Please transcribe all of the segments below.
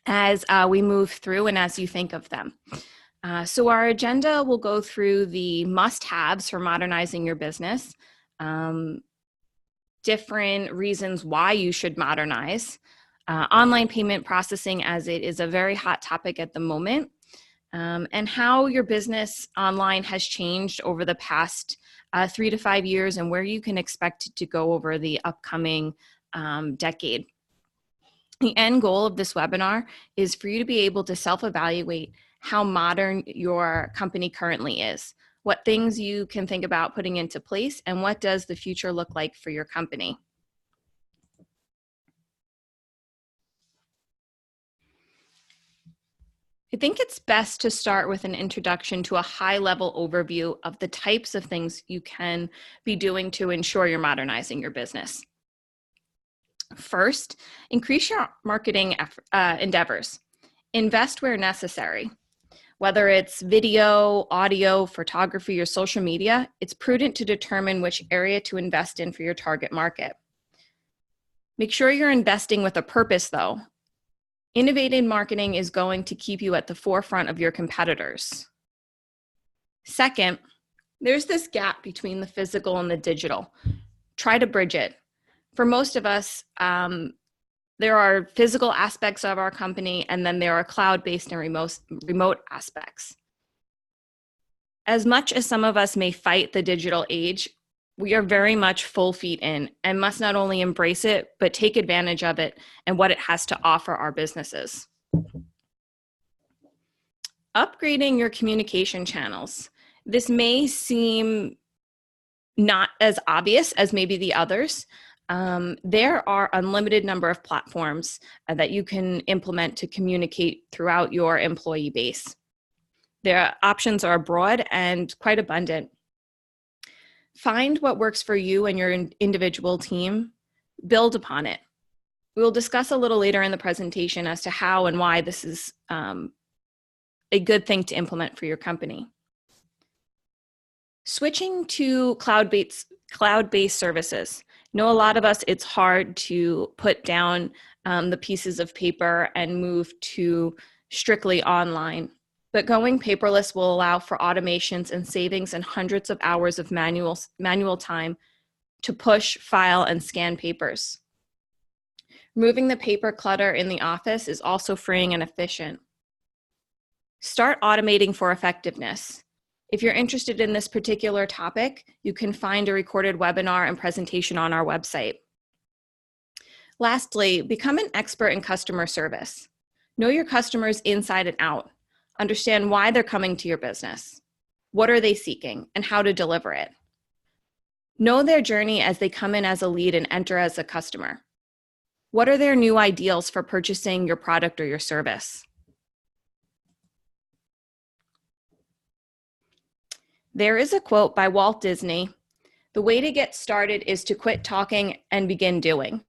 as we move through and as you think of them. So our agenda will go through the must-haves for modernizing your business, different reasons why you should modernize, online payment processing as it is a very hot topic at the moment, and how your business online has changed over the past 3 to 5 years and where you can expect it to go over the upcoming decade. The end goal of this webinar is for you to be able to self-evaluate how modern your company currently is, what things you can think about putting into place, and what does the future look like for your company. I think it's best to start with an introduction to a high-level overview of the types of things you can be doing to ensure you're modernizing your business. First, increase your marketing endeavors. Invest where necessary. Whether it's video, audio, photography, or social media, it's prudent to determine which area to invest in for your target market. Make sure you're investing with a purpose, though. Innovative marketing is going to keep you at the forefront of your competitors. Second, there's this gap between the physical and the digital. Try to bridge it. For most of us, there are physical aspects of our company, and then there are cloud-based and remote aspects. As much as some of us may fight the digital age, we are very much full feet in and must not only embrace it, but take advantage of it and what it has to offer our businesses. Upgrading your communication channels. This may seem not as obvious as maybe the others. There are unlimited number of platforms that you can implement to communicate throughout your employee base. Their options are broad and quite abundant. Find what works for you and your individual team. Build upon it. We will discuss a little later in the presentation as to how and why this is a good thing to implement for your company. Switching to cloud-based services. Know a lot of us, it's hard to put down the pieces of paper and move to strictly online. But going paperless will allow for automations and savings and hundreds of hours of manual time to push, file, and scan papers. Removing the paper clutter in the office is also freeing and efficient. Start automating for effectiveness. If you're interested in this particular topic, you can find a recorded webinar and presentation on our website. Lastly, become an expert in customer service. Know your customers inside and out. Understand why they're coming to your business. What are they seeking and how to deliver it? Know their journey as they come in as a lead and enter as a customer. What are their new ideals for purchasing your product or your service? There is a quote by Walt Disney, "The way to get started is to quit talking and begin doing."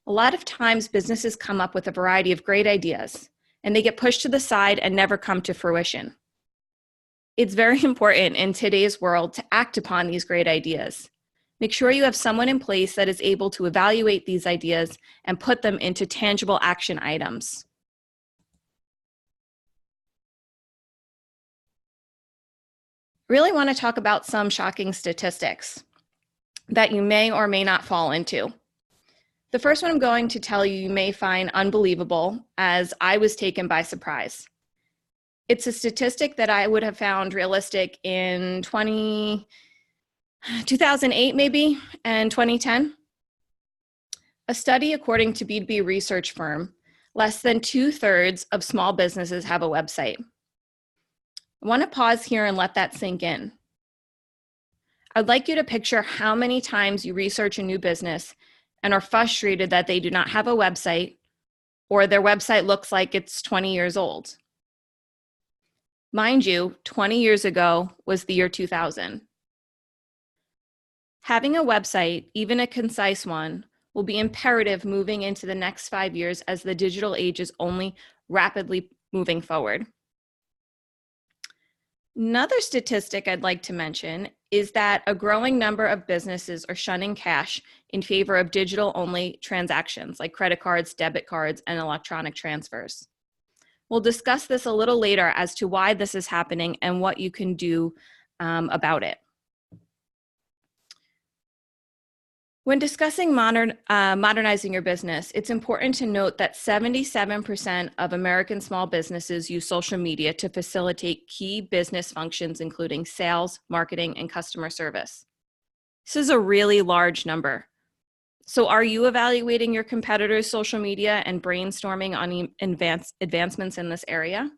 A lot of times businesses come up with a variety of great ideas, and they get pushed to the side and never come to fruition. It's very important in today's world to act upon these great ideas. Make sure you have someone in place that is able to evaluate these ideas and put them into tangible action items. Really want to talk about some shocking statistics that you may or may not fall into. The first one I'm going to tell you may find unbelievable, as I was taken by surprise. It's a statistic that I would have found realistic in 2008 maybe, and 2010. A study according to B2B research firm, less than 2/3 of small businesses have a website. I want to pause here and let that sink in. I'd like you to picture how many times you research a new business and are frustrated that they do not have a website or their website looks like it's 20 years old. Mind you, 20 years ago was the year 2000. Having a website, even a concise one, will be imperative moving into the next 5 years as the digital age is only rapidly moving forward. Another statistic I'd like to mention is that a growing number of businesses are shunning cash in favor of digital-only transactions like credit cards, debit cards, and electronic transfers. We'll discuss this a little later as to why this is happening and what you can do about it. When discussing modernizing your business, it's important to note that 77% of American small businesses use social media to facilitate key business functions, including sales, marketing, and customer service. This is a really large number. So are you evaluating your competitors' social media and brainstorming on advancements in this area?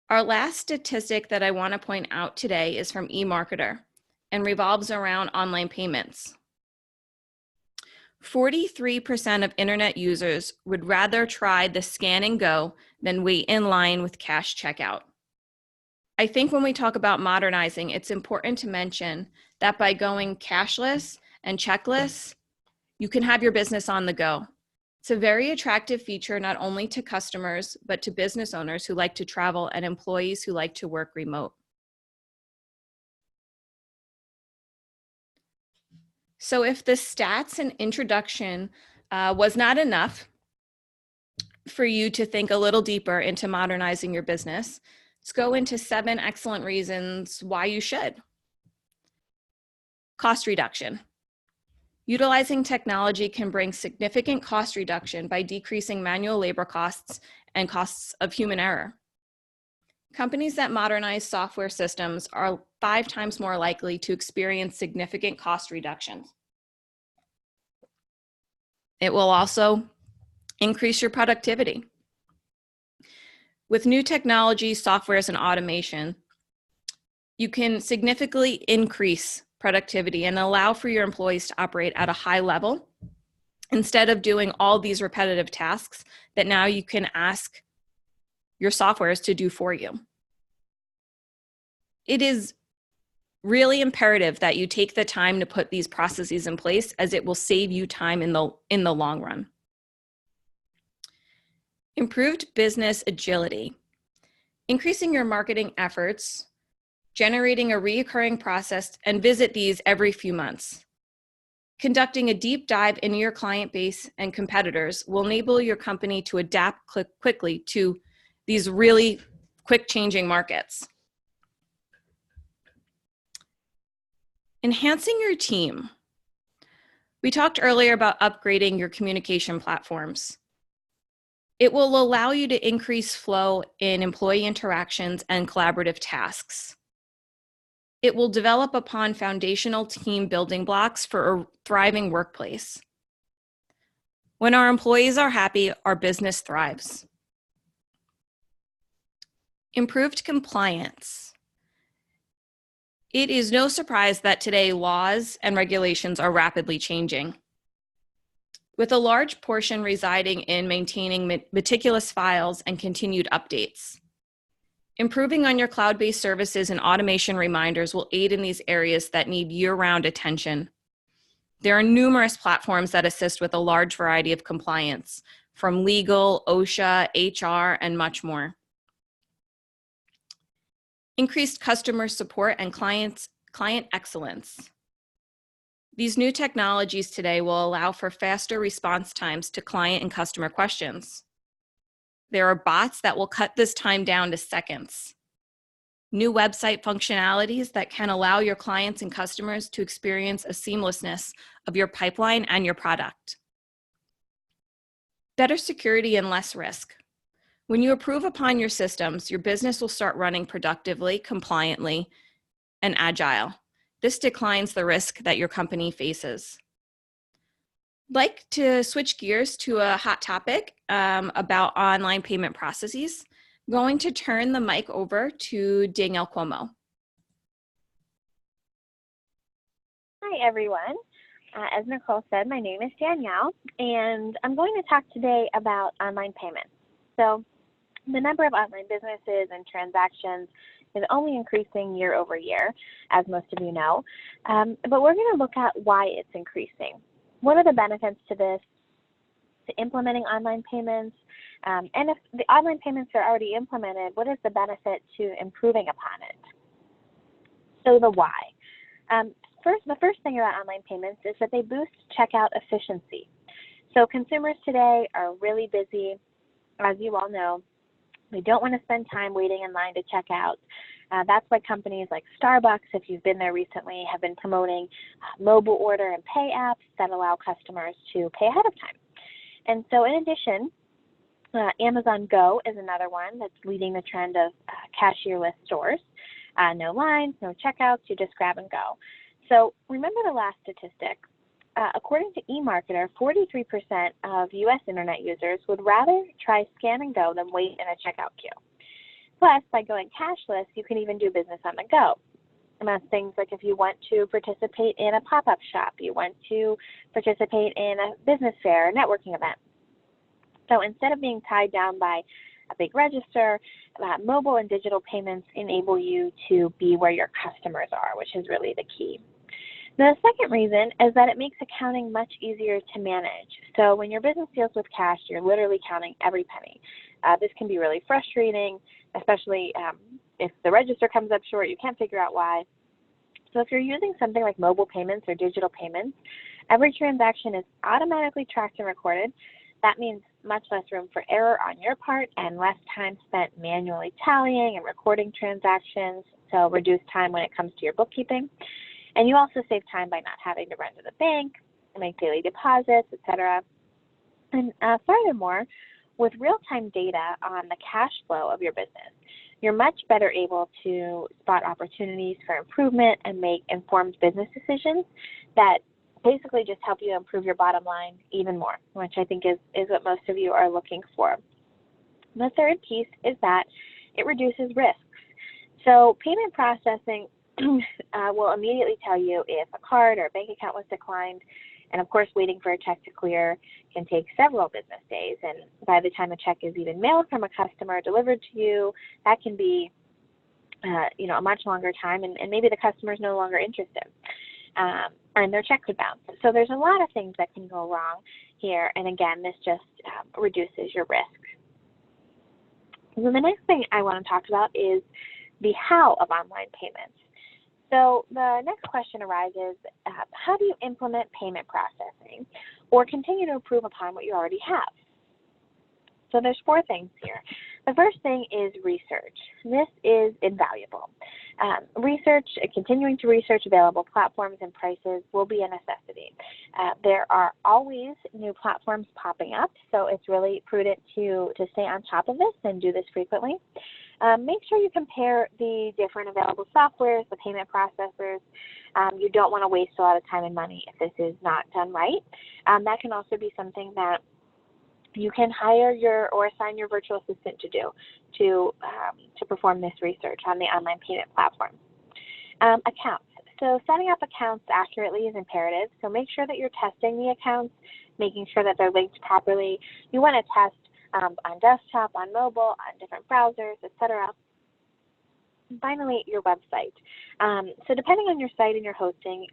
Our last statistic that I want to point out today is from eMarketer and revolves around online payments. 43% of internet users would rather try the scan and go than wait in line with cash checkout. I think when we talk about modernizing, it's important to mention that by going cashless and checkless, you can have your business on the go. It's a very attractive feature not only to customers, but to business owners who like to travel and employees who like to work remote. So if the stats and introduction was not enough for you to think a little deeper into modernizing your business, let's go into 7 excellent reasons why you should. Cost reduction. Utilizing technology can bring significant cost reduction by decreasing manual labor costs and costs of human error. Companies that modernize software systems are 5 times more likely to experience significant cost reductions. It will also increase your productivity. With new technology, softwares, and automation, you can significantly increase productivity and allow for your employees to operate at a high level instead of doing all these repetitive tasks that now you can ask your softwares to do for you. It is really imperative that you take the time to put these processes in place, as it will save you time in the long run. Improved business agility. Increasing your marketing efforts, generating a recurring process, and visit these every few months. Conducting a deep dive into your client base and competitors will enable your company to adapt quickly to these really quick changing markets. Enhancing your team. We talked earlier about upgrading your communication platforms. It will allow you to increase flow in employee interactions and collaborative tasks. It will develop upon foundational team building blocks for a thriving workplace. When our employees are happy, our business thrives. Improved compliance. It is no surprise that today laws and regulations are rapidly changing, with a large portion residing in maintaining meticulous files and continued updates. Improving on your cloud-based services and automation reminders will aid in these areas that need year-round attention. There are numerous platforms that assist with a large variety of compliance, from legal, OSHA, HR, and much more. Increased customer support and client excellence. These new technologies today will allow for faster response times to client and customer questions. There are bots that will cut this time down to seconds. New website functionalities that can allow your clients and customers to experience a seamlessness of your pipeline and your product. Better security and less risk. When you improve upon your systems, your business will start running productively, compliantly, and agile. This declines the risk that your company faces. I'd like to switch gears to a hot topic about online payment processes. I'm going to turn the mic over to Danielle Cuomo. Hi, everyone. As Nicole said, my name is Danielle, and I'm going to talk today about online payments. So the number of online businesses and transactions is only increasing year over year, as most of you know. But we're going to look at why it's increasing. What are the benefits to this, to implementing online payments? And if the online payments are already implemented, what is the benefit to improving upon it? So the why. The first thing about online payments is that they boost checkout efficiency. So consumers today are really busy, as you all know. They don't want to spend time waiting in line to check out. That's why companies like Starbucks, if you've been there recently, have been promoting mobile order and pay apps that allow customers to pay ahead of time. And so in addition, Amazon Go is another one that's leading the trend of cashierless stores. No lines, no checkouts, you just grab and go. So remember the last statistic. According to eMarketer, 43% of U.S. internet users would rather try scan and go than wait in a checkout queue. Plus, by going cashless, you can even do business on the go. And that's things like if you want to participate in a pop-up shop, you want to participate in a business fair, a networking event. So instead of being tied down by a big register, mobile and digital payments enable you to be where your customers are, which is really the key. The second reason is that it makes accounting much easier to manage. So when your business deals with cash, you're literally counting every penny. This can be really frustrating, especially if the register comes up short, you can't figure out why. So if you're using something like mobile payments or digital payments, every transaction is automatically tracked and recorded. That means much less room for error on your part and less time spent manually tallying and recording transactions, so reduced time when it comes to your bookkeeping. And you also save time by not having to run to the bank, make daily deposits, etc. And furthermore, with real-time data on the cash flow of your business, you're much better able to spot opportunities for improvement and make informed business decisions that basically just help you improve your bottom line even more, which I think is what most of you are looking for. The third piece is that it reduces risks. So payment processing will immediately tell you if a card or a bank account was declined, and of course waiting for a check to clear can take several business days, and by the time a check is even mailed from a customer delivered to you, that can be a much longer time, and maybe the customer is no longer interested. And their check could bounce. So there's a lot of things that can go wrong here, and again, this just reduces your risk. So the next thing I want to talk about is the how of online payments. So the next question arises, how do you implement payment processing or continue to improve upon what you already have? So there's 4 things here. The first thing is research. This is invaluable. Continuing to research available platforms and prices will be a necessity. There are always new platforms popping up, so it's really prudent to stay on top of this and do this frequently. Make sure you compare the different available softwares, the payment processors. You don't want to waste a lot of time and money if this is not done right. That can also be something that you can hire or assign your virtual assistant to do to perform this research on the online payment platform. Accounts. So setting up accounts accurately is imperative. So make sure that you're testing the accounts, making sure that they're linked properly. You want to test on desktop, on mobile, on different browsers, etc. Finally, your website. So depending on your site and your hosting,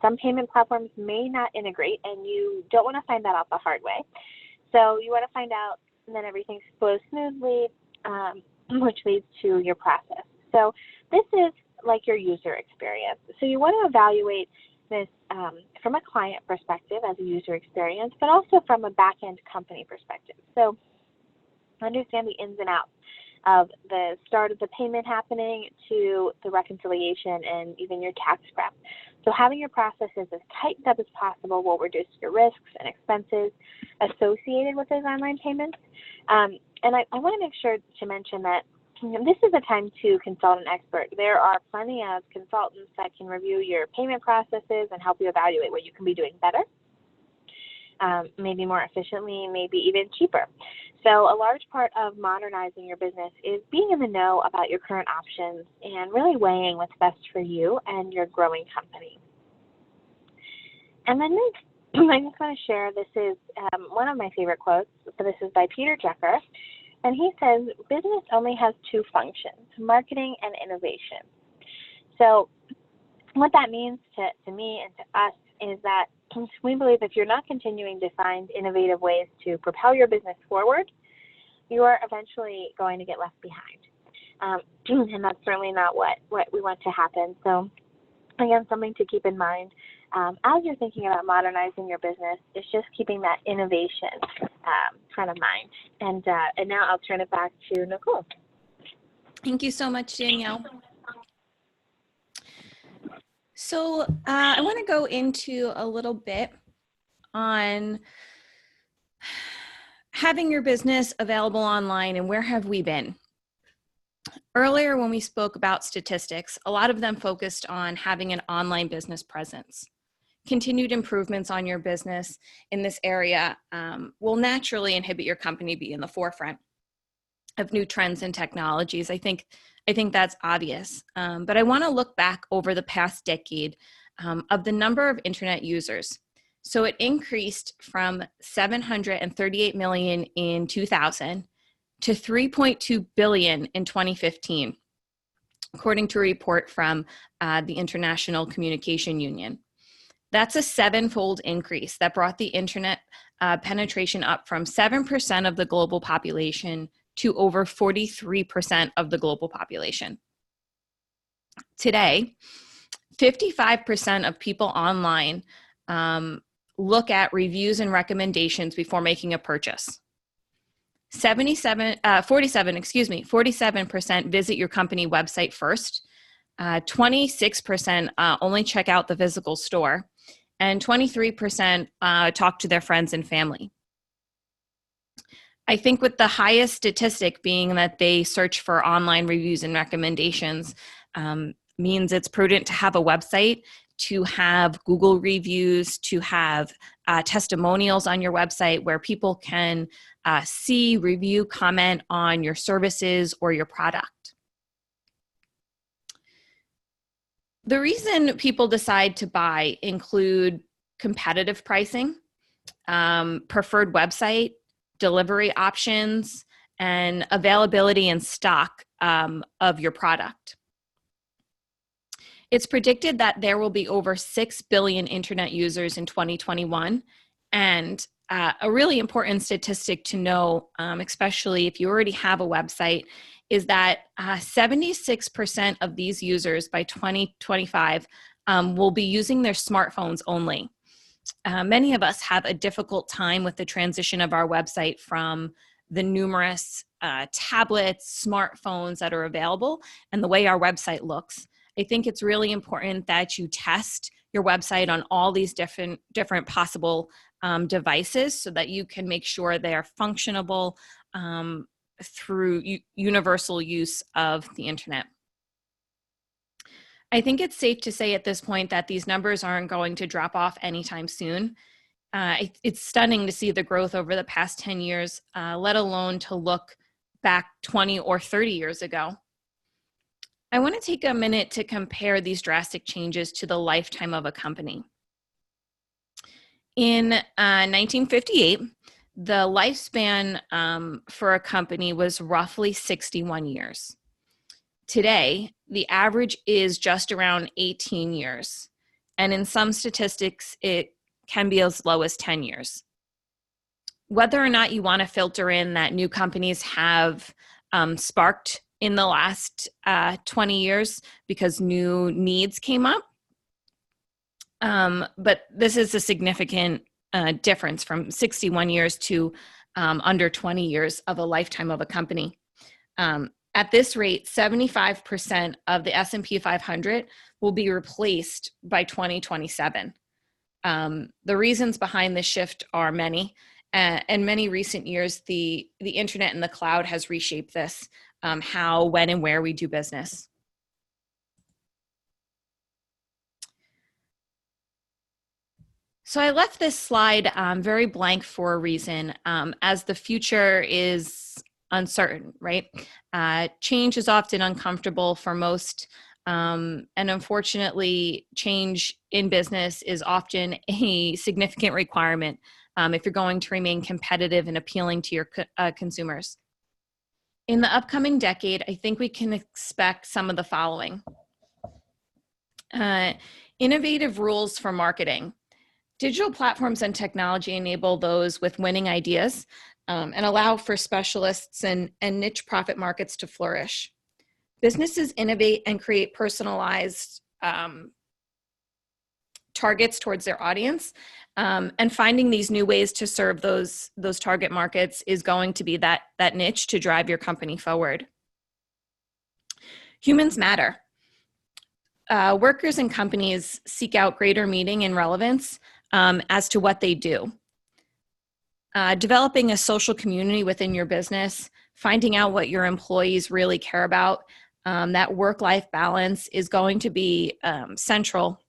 some payment platforms may not integrate, and you don't want to find that out the hard way. So you want to find out that everything flows smoothly, which leads to your process. So this is like your user experience. So you want to evaluate this from a client perspective as a user experience, but also from a back-end company perspective. So understand the ins and outs of the start of the payment happening to the reconciliation and even your tax prep. So having your processes as tightened up as possible will reduce your risks and expenses associated with those online payments. And I want to make sure to mention that this is a time to consult an expert. There are plenty of consultants that can review your payment processes and help you evaluate what you can be doing better, maybe more efficiently, maybe even cheaper. So a large part of modernizing your business is being in the know about your current options and really weighing what's best for you and your growing company. And then next, I just want to share, this is one of my favorite quotes. So this is by Peter Drucker. And he says, business only has 2 functions, marketing and innovation. So what that means to me and to us is that we believe if you're not continuing to find innovative ways to propel your business forward, you are eventually going to get left behind. And that's certainly not what we want to happen. So again, something to keep in mind as you're thinking about modernizing your business is just keeping that innovation front of mind. And now I'll turn it back to Nicole. Thank you so much, Danielle. So I want to go into a little bit on having your business available online and where have we been. Earlier, when we spoke about statistics, a lot of them focused on having an online business presence. Continued improvements on your business in this area will naturally inhibit your company be in the forefront of new trends and technologies. I think that's obvious. But I want to look back over the past decade of the number of internet users. So it increased from 738 million in 2000 to 3.2 billion in 2015, according to a report from the International Communication Union. That's a 7-fold increase that brought the internet penetration up from 7% of the global population to over 43% of the global population. Today, 55% of people online look at reviews and recommendations before making a purchase. 47% visit your company website first. 26% only check out the physical store, and 23% talk to their friends and family. I think with the highest statistic being that they search for online reviews and recommendations means it's prudent to have a website, to have Google reviews, to have testimonials on your website where people can see, review, comment on your services or your product. The reason people decide to buy include competitive pricing, preferred website, delivery options, and availability in stock of your product. It's predicted that there will be over 6 billion internet users in 2021. And a really important statistic to know, especially if you already have a website, is that 76% of these users by 2025 will be using their smartphones only. Many of us have a difficult time with the transition of our website from the numerous tablets, smartphones that are available, and the way our website looks. I think it's really important that you test your website on all these different possible devices so that you can make sure they are functionable through universal use of the internet. I think it's safe to say at this point that these numbers aren't going to drop off anytime soon. It's stunning to see the growth over the past 10 years, let alone to look back 20 or 30 years ago. I want to take a minute to compare these drastic changes to the lifetime of a company. In 1958, the lifespan for a company was roughly 61 years. Today, the average is just around 18 years. And in some statistics, it can be as low as 10 years. Whether or not you want to filter in that new companies have sparked in the last 20 years because new needs came up. But this is a significant difference from 61 years to under 20 years of a lifetime of a company. At this rate, 75% of the S&P 500 will be replaced by 2027. The reasons behind this shift are many. In many recent years, the internet and the cloud has reshaped this, how, when, and where we do business. So I left this slide very blank for a reason, as the future is uncertain, right? Change is often uncomfortable for most, and unfortunately, change in business is often a significant requirement if you're going to remain competitive and appealing to your consumers. In the upcoming decade, I think we can expect some of the following. Innovative rules for marketing. Digital platforms and technology enable those with winning ideas and allow for specialists and niche profit markets to flourish. Businesses innovate and create personalized targets towards their audience. And finding these new ways to serve those target markets is going to be that niche to drive your company forward. Humans matter. Workers and companies seek out greater meaning and relevance as to what they do. Developing a social community within your business, finding out what your employees really care about, that work-life balance is going to be central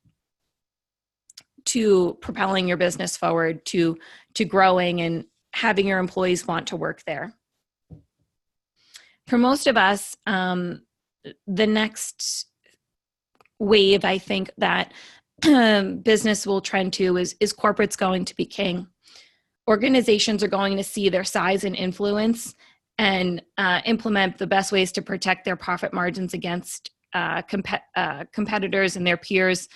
to propelling your business forward, to growing and having your employees want to work there. For most of us, the next wave I think that business will trend to is corporate's going to be king. Organizations are going to see their size and influence and implement the best ways to protect their profit margins against competitors and their peers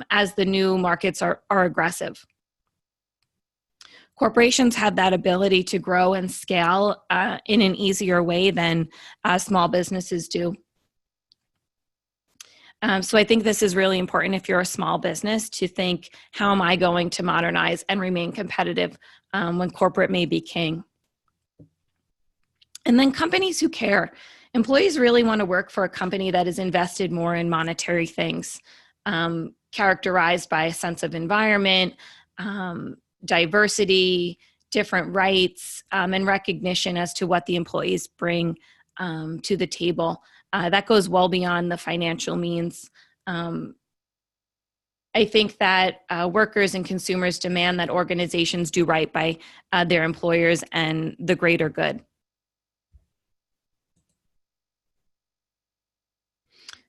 as the new markets are aggressive. Corporations have that ability to grow and scale in an easier way than small businesses do. So I think this is really important if you're a small business to think, how am I going to modernize and remain competitive when corporate may be king? And then companies who care. Employees really want to work for a company that is invested more in monetary things, characterized by a sense of environment, diversity, different rights, and recognition as to what the employees bring to the table. That goes well beyond the financial means. I think that workers and consumers demand that organizations do right by their employers and the greater good.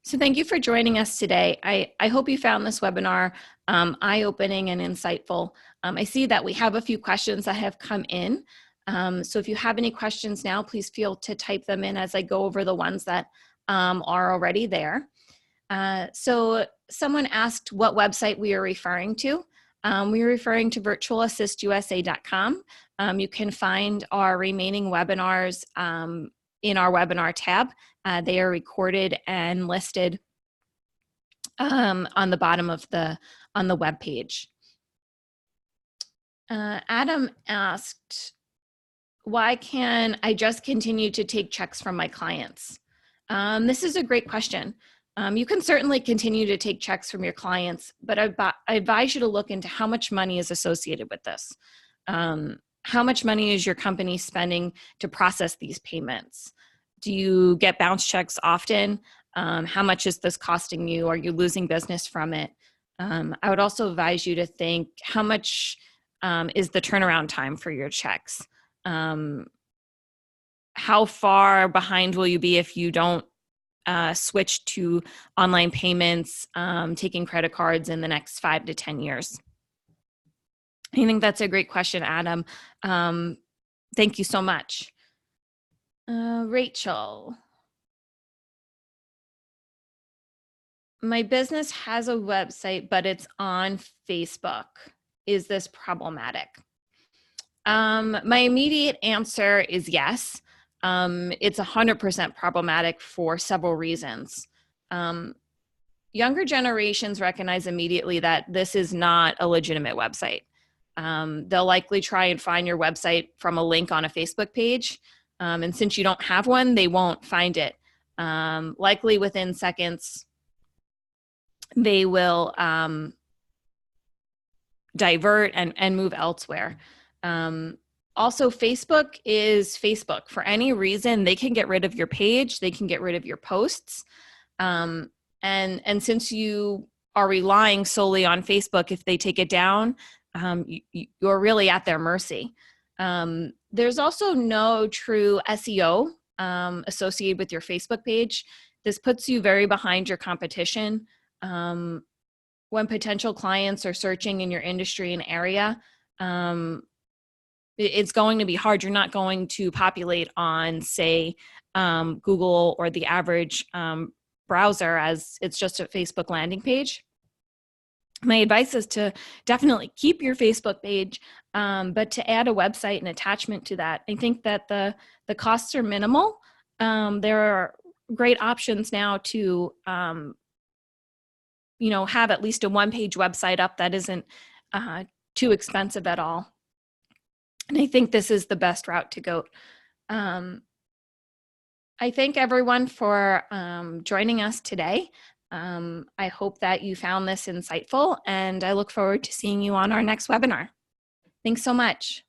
So thank you for joining us today. I hope you found this webinar eye-opening and insightful. I see that we have a few questions that have come in. So if you have any questions now, please feel to type them in as I go over the ones that are already there. So someone asked what website we are referring to. We are referring to virtualassistusa.com. You can find our remaining webinars in our webinar tab. They are recorded and listed on the bottom of the web page. Adam asked, why can I just continue to take checks from my clients? This is a great question. You can certainly continue to take checks from your clients, but I advise you to look into how much money is associated with this. How much money is your company spending to process these payments? Do you get bounce checks often? How much is this costing you? Are you losing business from it? I would also advise you to think, how much is the turnaround time for your checks? How far behind will you be if you don't switch to online payments, taking credit cards in the next 5 to 10 years? I think that's a great question, Adam. Thank you so much. Rachel. My business has a website, but it's on Facebook. Is this problematic? My immediate answer is yes. It's 100% problematic for several reasons. Younger generations recognize immediately that this is not a legitimate website. They'll likely try and find your website from a link on a Facebook page. And since you don't have one, they won't find it. Likely within seconds, they will divert and move elsewhere. Also, Facebook is Facebook. For any reason, they can get rid of your page. They can get rid of your posts. And since you are relying solely on Facebook, if they take it down, you're really at their mercy. There's also no true SEO associated with your Facebook page. This puts you very behind your competition. When potential clients are searching in your industry and area, it's going to be hard. You're not going to populate on, say, Google or the average browser, as it's just a Facebook landing page. My advice is to definitely keep your Facebook page, but to add a website and attachment to that. I think that the costs are minimal. There are great options now to, have at least a one-page website up that isn't too expensive at all. And I think this is the best route to go. I thank everyone for joining us today. I hope that you found this insightful, and I look forward to seeing you on our next webinar. Thanks so much.